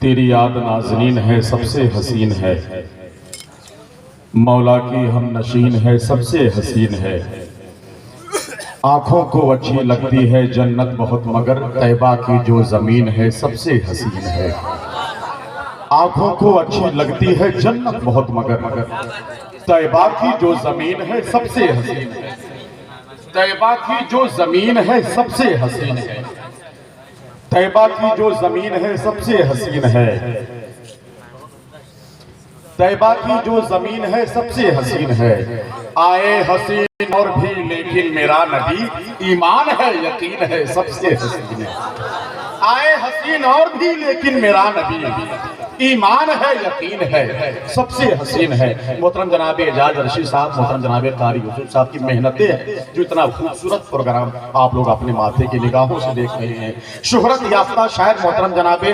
تیری یاد نازنین ہے سب سے حسین ہے، مولا کی ہم نشین ہے سب سے حسین ہے۔ آنکھوں کو اچھی لگتی ہے جنت بہت مگر طیبہ کی جو زمین ہے سب سے حسین ہے۔ آنکھوں کو اچھی لگتی ہے جنت بہت مگر طیبہ کی جو زمین ہے سب سے حسین ہے۔ طیبہ کی جو زمین ہے سب سے حسین ہے۔ طیبہ کی جو زمین ہے سب سے حسین ہے۔ طیبہ کی جو زمین ہے سب سے حسین ہے۔ آئے حسین اور بھی لیکن میرا نبی، ایمان ہے یقین ہے سب سے حسین ہے۔ آئے حسین اور بھی لیکن میرا نبی، ایمان ہے یقین ہے سب سے حسین ہے۔ محترم جناب اعجاز رشید صاحب، محترم جناب قاری یوسف صاحب کی محنتیں ہیں جو اتنا خوبصورت پروگرام آپ لوگ اپنے ماتھے کی نگاہوں سے دیکھ رہے ہیں۔ شہرت یافتہ شاعر محترم جناب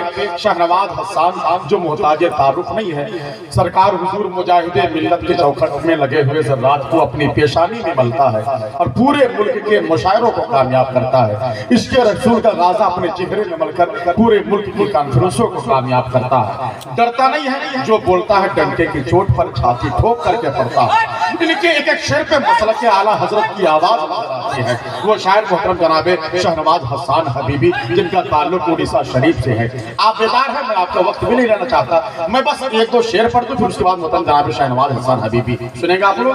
شہنواز حسان صاحب جو محتاج تعارف نہیں ہے، سرکار حضور مجاہد ملت کے چوکھٹ میں لگے ہوئے ذرات کو اپنی پیشانی میں ملتا ہے اور پورے ملک کے مشاعروں کو کامیاب کرتا ہے۔ عشق رسول کا غازہ اپنے چہرے میں مل کر پورے ملک کی کانفرنسوں کو کامیاب کرتا ہے۔ ڈرتا نہیں ہے، جو بولتا ہے ڈنکے کی چوٹ پر چھاتی ٹھوک کر کے پڑتا ہے۔ ان کے ایک ایک شعر پہ مسلک اعلیٰ حضرت کی آواز نظر آتی ہے۔ وہ شاعر محترم جناب شہنواز حسان حبیبی جن کا تعلق اڑیسہ شریف سے ہے۔ آپ بیدار ہیں، میں آپ کا وقت بھی نہیں لینا چاہتا، میں بس ایک دو شعر پڑھ دوں پھر اس کے بعد محترم جناب شہنواز حسان حبیبی سنیں گا آپ لوگ۔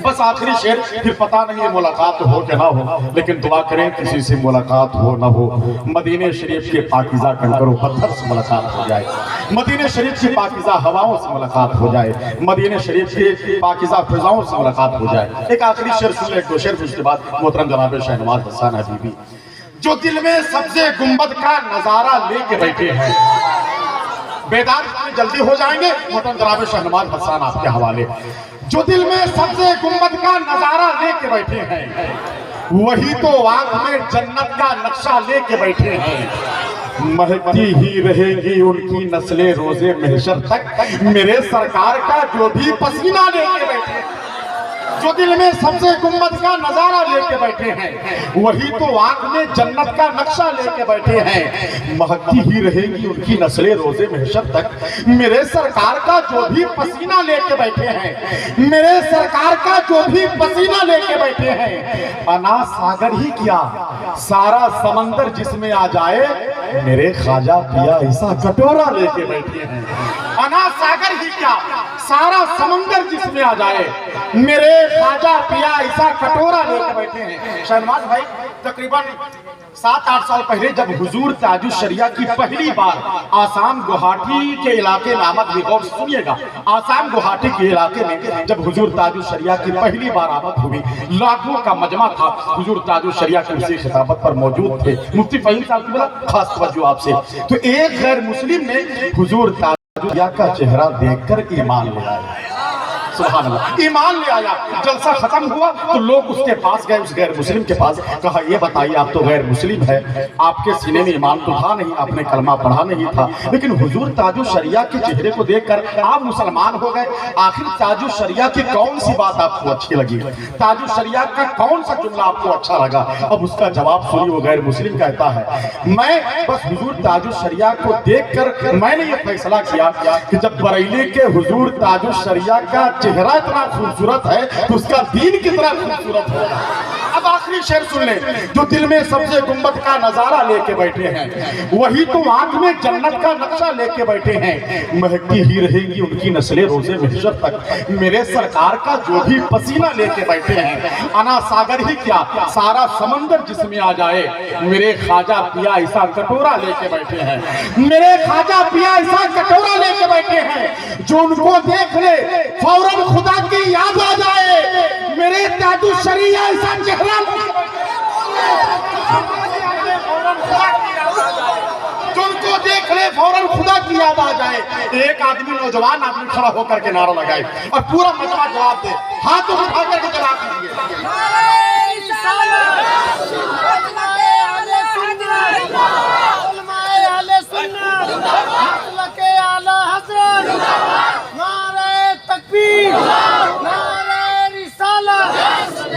بس آخری شعر، پھر پتہ نہیں ملاقات ہو کہ نہ ہو، لیکن دعا کریں کسی سے ملاقات ہو نہ ہو، مدینہ شریف کے پاکیزہ کنکر و پتھر سے ملاقات ہو جائے، مدینہ شریف کی پاکیزہ ہواؤں سے ملاقات ہو جائے، مدینہ شریف کی پاکیزہ فضاؤں سے ملاقات ہو جائے۔ ایک آخری شعر سن لیں، ایک دو شعر پھر اس کے بعد محترم جناب شہنواز حسان حبیبی۔ جو دل میں سبز گنبد کا نظارہ لے کے بیٹھے ہیں، بیدار جلدی ہو جائیں گے، محترم جناب شہنواز حسان آپ کے حوالے۔ جو دل میں سبز گنبد کا نظارہ لے کے بیٹھے ہیں، وہی تو آنکھ میں جنت کا نقشہ لے کے بیٹھے ہیں۔ مہکتی ہی رہے گی ان کی نسلیں روزے محشر تک، میرے سرکار کا جو بھی پسینہ لے کے بیٹھے ہیں۔ جو دل میں سبز گنبد کا نظارہ لے کے بیٹھے ہیں، وہی تو آنکھ میں جنت کا نقشہ لے کے بیٹھے ہیں۔ مہکتی ہی رہے گی ان کی نسلیں روزے محشر تک، میرے سرکار کا جو بھی پسینہ لے کے بیٹھے ہیں، میرے سرکار کا جو بھی پسینہ لے کے بیٹھے ہیں۔ انا ساگر ہی کیا سارا سمندر جس میں آ جائے، میرے خواجہ پیا ایسا کٹورا لے کے بیٹھے ہیں۔ انا ساگر ہی کیا سارا سمندر جس میں آ جائے، میرے خواجہ پیا ایسا کٹورا لے کے بیٹھے ہیں۔ شہنواز بھائی، تقریباً 7-8 سال پہلے جب حضور تاج الشریعہ کی پہلی بار آسام گوہاٹی کے علاقے میں آمد ہوئی، غور سے سنیے گا، آسام گوہاٹی کے علاقے میں جب حضور تاج الشریعہ کی پہلی بار آمد ہوئی، لاکھوں کا مجمع تھا، حضور تاج الشریعہ کی اسی خطابت پر موجود تھے۔ مفتی فہیم صاحب کی بڑا خاص توجہ آپ سے، تو ایک غیر مسلم نے حضور تاج الشریعہ کا چہرہ دیکھ کر ایمان لے آیا۔ سبحان اللہ، ایمان لے آیا۔ جلسہ ختم ہوا تو لوگ اس کے پاس گئے، اس غیر مسلم کے پاس، کہا یہ بتائیے آپ تو غیر مسلم ہے، آپ کے سینے میں ایمان تو تھا نہیں، آپ نے کلمہ پڑھا نہیں تھا، لیکن حضور تاج الشریعہ کے چہرے کو دیکھ کر آپ مسلمان ہو گئے، آخر تاج الشریعہ کی کون سی بات آپ کو اچھی لگی، تاج الشریعہ کا کون سا جملہ آپ کو اچھا لگا؟ اب اس کا جواب سنی، وہ غیر مسلم کہتا ہے، میں بس حضور تاج الشریعہ کو دیکھ کر میں نے یہ فیصلہ کیا کہ جب بریلی کے حضور تاج الشریعہ کا چہرہ اتنا خوبصورت ہے تو اس کا دین کتنا خوبصورت ہوگا۔ اب آخری شعر سن لیں، جو دل میں سبز گنبد کا نظارہ لے کے بیٹھے ہیں، وہی تو آنکھ میں جنت کا نقشہ لے کے بیٹھے ہیں۔ مہکتی ہی رہے گی ان کی نسلیں روزے محشر تک، میرے سرکار کا جو بھی پسینہ لے کے بیٹھے ہیں۔ انا ساگر ہی کیا سارا سمندر جس میں آ جائے، میرے خواجہ پیا ایسا کٹورا لے کے بیٹھے ہیں، میرے خواجہ پیا ایسا کٹورا لے کے بیٹھے ہیں، جو ان کو دیکھ لے فوراً خدا کی یاد آ جائے، میرے تاج الشریعہ ایسا چہرہ جو ان کو دیکھ لے فوراً خدا کی یاد آ جائے۔ ایک آدمی نوجوان آدمی کھڑا ہو کر کے نعرہ لگائے اور پورا مجمع جواب دے، ہاتھ اٹھا کر کے جواب دیجیے۔